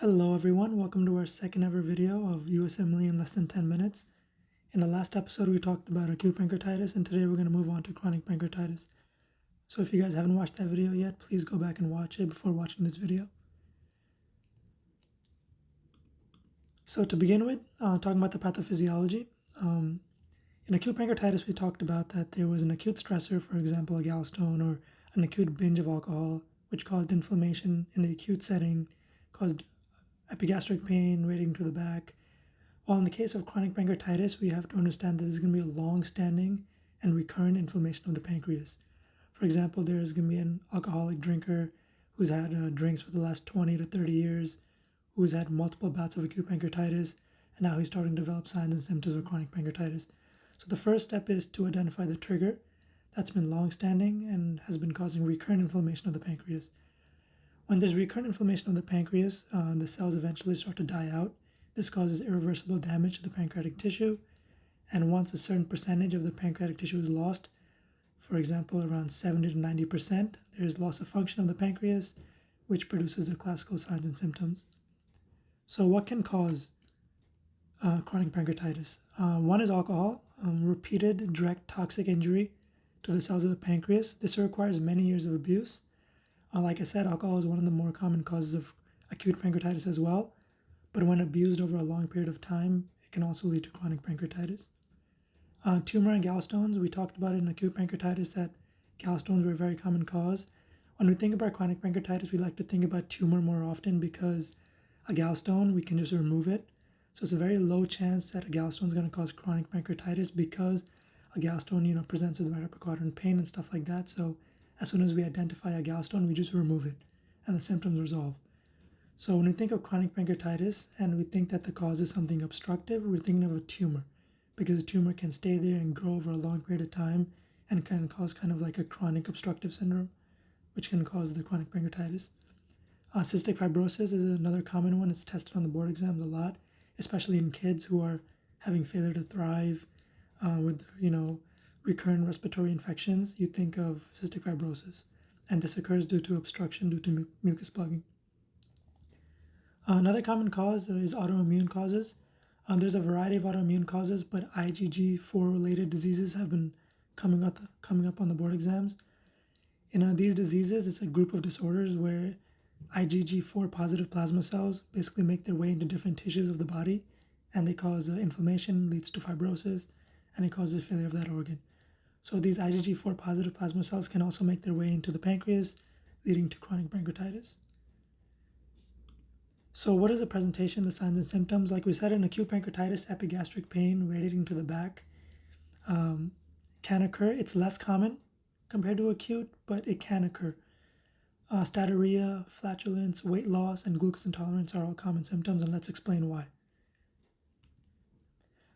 Hello everyone, welcome to our second ever video of Usmle in less than 10 minutes. In the last episode we talked about acute pancreatitis, and today we're going to move on to chronic pancreatitis. So if you guys haven't watched that video yet, please go back and watch it before watching this video. So to begin with, talking about the pathophysiology. In acute pancreatitis we talked about that there was an acute stressor, for example a gallstone or an acute binge of alcohol, which caused inflammation in the acute setting, caused epigastric pain radiating to the back. While in the case of chronic pancreatitis, we have to understand that there's going to be a long-standing and recurrent inflammation of the pancreas. For example, there's going to be an alcoholic drinker who's had drinks for the last 20 to 30 years, who's had multiple bouts of acute pancreatitis, and now he's starting to develop signs and symptoms of chronic pancreatitis. So the first step is to identify the trigger that's been long-standing and has been causing recurrent inflammation of the pancreas. When there's recurrent inflammation of the pancreas, the cells eventually start to die out. This causes irreversible damage to the pancreatic tissue, and once a certain percentage of the pancreatic tissue is lost, for example around 70 to 90%, there's loss of function of the pancreas, which produces the classical signs and symptoms. So what can cause chronic pancreatitis? One is alcohol, repeated direct toxic injury to the cells of the pancreas. This requires many years of abuse. Like I said, alcohol is one of the more common causes of acute pancreatitis as well, but when abused over a long period of time, it can also lead to chronic pancreatitis. Tumor and gallstones, we talked about in acute pancreatitis that gallstones were a very common cause. When we think about chronic pancreatitis, we like to think about tumor more often because a gallstone, we can just remove it. So it's a very low chance that a gallstone is going to cause chronic pancreatitis because a gallstone, presents with right upper quadrant pain and stuff like that. So as soon as we identify a gallstone, we just remove it and the symptoms resolve. So when we think of chronic pancreatitis and we think that the cause is something obstructive, we're thinking of a tumor because a tumor can stay there and grow over a long period of time and can cause kind of like a chronic obstructive syndrome, which can cause the chronic pancreatitis. Cystic fibrosis is another common one. It's tested on the board exams a lot, especially in kids who are having failure to thrive with, recurrent respiratory infections. You think of cystic fibrosis, and this occurs due to obstruction due to mucus plugging. Another common cause is autoimmune causes. There's a variety of autoimmune causes, but IgG4 related diseases have been coming up on the board exams. In these diseases, it's a group of disorders where IgG4 positive plasma cells basically make their way into different tissues of the body, and they cause inflammation, leads to fibrosis, and it causes failure of that organ. So these IgG4 positive plasma cells can also make their way into the pancreas, leading to chronic pancreatitis. So what is the presentation, the signs and symptoms? Like we said, in acute pancreatitis, epigastric pain radiating to the back can occur. It's less common compared to acute, but it can occur. Staturia, flatulence, weight loss, and glucose intolerance are all common symptoms, and let's explain why.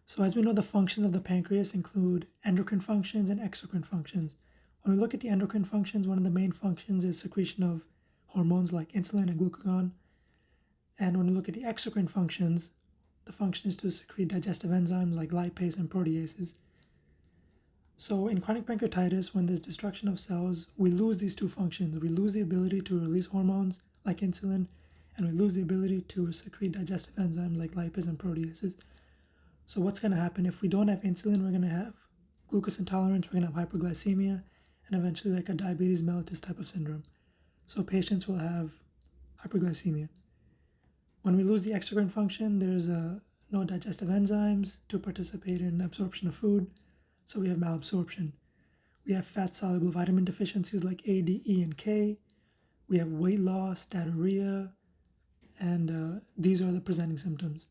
So as we know, the functions of the pancreas include endocrine functions and exocrine functions. When we look at the endocrine functions, one of the main functions is secretion of hormones like insulin and glucagon. And when we look at the exocrine functions, the function is to secrete digestive enzymes like lipase and proteases. So in chronic pancreatitis, when there's destruction of cells, we lose these two functions. We lose the ability to release hormones like insulin, and we lose the ability to secrete digestive enzymes like lipase and proteases. So what's going to happen? If we don't have insulin, we're going to have glucose intolerance, we're going to have hyperglycemia, and eventually like a diabetes mellitus type of syndrome. So patients will have hyperglycemia. When we lose the exocrine function, there's no digestive enzymes to participate in absorption of food, so we have malabsorption. We have fat-soluble vitamin deficiencies like A, D, E, and K. We have weight loss, staturia, and these are the presenting symptoms.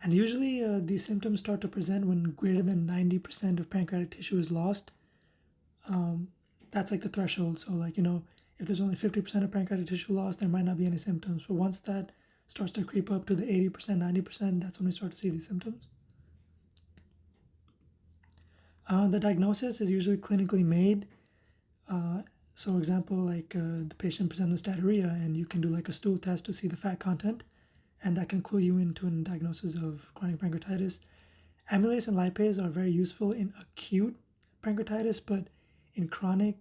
And usually these symptoms start to present when greater than 90% of pancreatic tissue is lost. That's like the threshold. So if there's only 50% of pancreatic tissue lost, there might not be any symptoms. But once that starts to creep up to the 80%, 90%, that's when we start to see these symptoms. The diagnosis is usually clinically made. So example, the patient presents with staturia, and you can do like a stool test to see the fat content, and that can clue you into a diagnosis of chronic pancreatitis. Amylase and lipase are very useful in acute pancreatitis, but in chronic,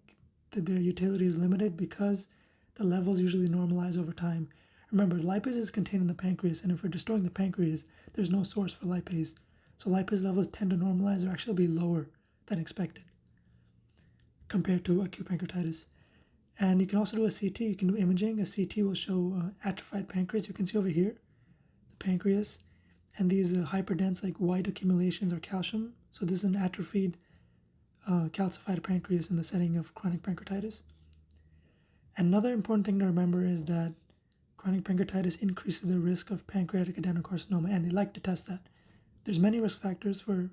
their utility is limited because the levels usually normalize over time. Remember, lipase is contained in the pancreas, and if we're destroying the pancreas, there's no source for lipase. So lipase levels tend to normalize or actually be lower than expected compared to acute pancreatitis. And you can also do a CT, you can do imaging. A CT will show atrophied pancreas. You can see over here, the pancreas, and these hyperdense like white accumulations are calcium. So this is an atrophied calcified pancreas in the setting of chronic pancreatitis. Another important thing to remember is that chronic pancreatitis increases the risk of pancreatic adenocarcinoma, and they like to test that. There's many risk factors for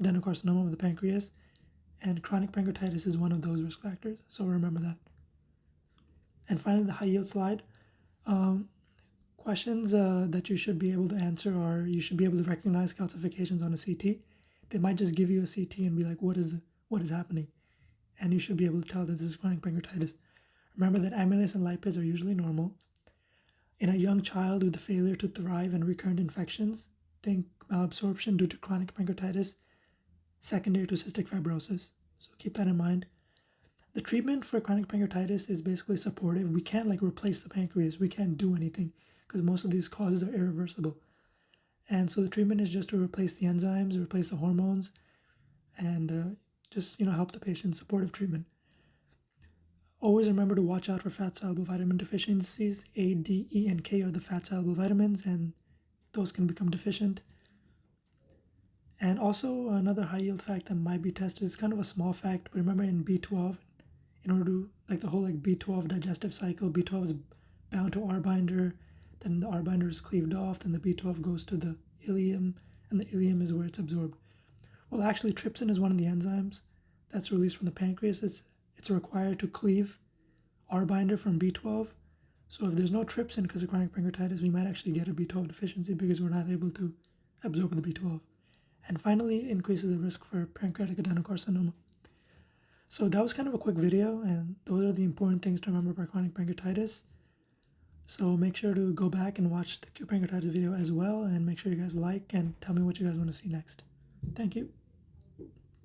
adenocarcinoma of the pancreas, and chronic pancreatitis is one of those risk factors, so remember that. And finally, the high yield slide. Questions that you should be able to answer are, you should be able to recognize calcifications on a CT. They might just give you a CT and be like, what is happening? And you should be able to tell that this is chronic pancreatitis. Remember that amylase and lipase are usually normal. In a young child with the failure to thrive and recurrent infections, think malabsorption due to chronic pancreatitis secondary to cystic fibrosis. So keep that in mind. The treatment for chronic pancreatitis is basically supportive. We can't like replace the pancreas. We can't do anything because most of these causes are irreversible. And so the treatment is just to replace the enzymes, replace the hormones, and just help the patient. Supportive treatment. Always remember to watch out for fat-soluble vitamin deficiencies. A, D, E, and K are the fat-soluble vitamins, and those can become deficient. And also another high-yield fact that might be tested is kind of a small fact, but remember in B12, in order to, like the whole B12 digestive cycle, B12 is bound to R binder, then the R binder is cleaved off, then the B12 goes to the ileum, and the ileum is where it's absorbed. Well, actually, trypsin is one of the enzymes that's released from the pancreas. It's required to cleave R binder from B12. So if there's no trypsin because of chronic pancreatitis, we might actually get a B12 deficiency because we're not able to absorb the B12. And finally, it increases the risk for pancreatic adenocarcinoma. So that was kind of a quick video, and those are the important things to remember about chronic pancreatitis. So make sure to go back and watch the acute pancreatitis video as well, and make sure you guys like and tell me what you guys want to see next. Thank you.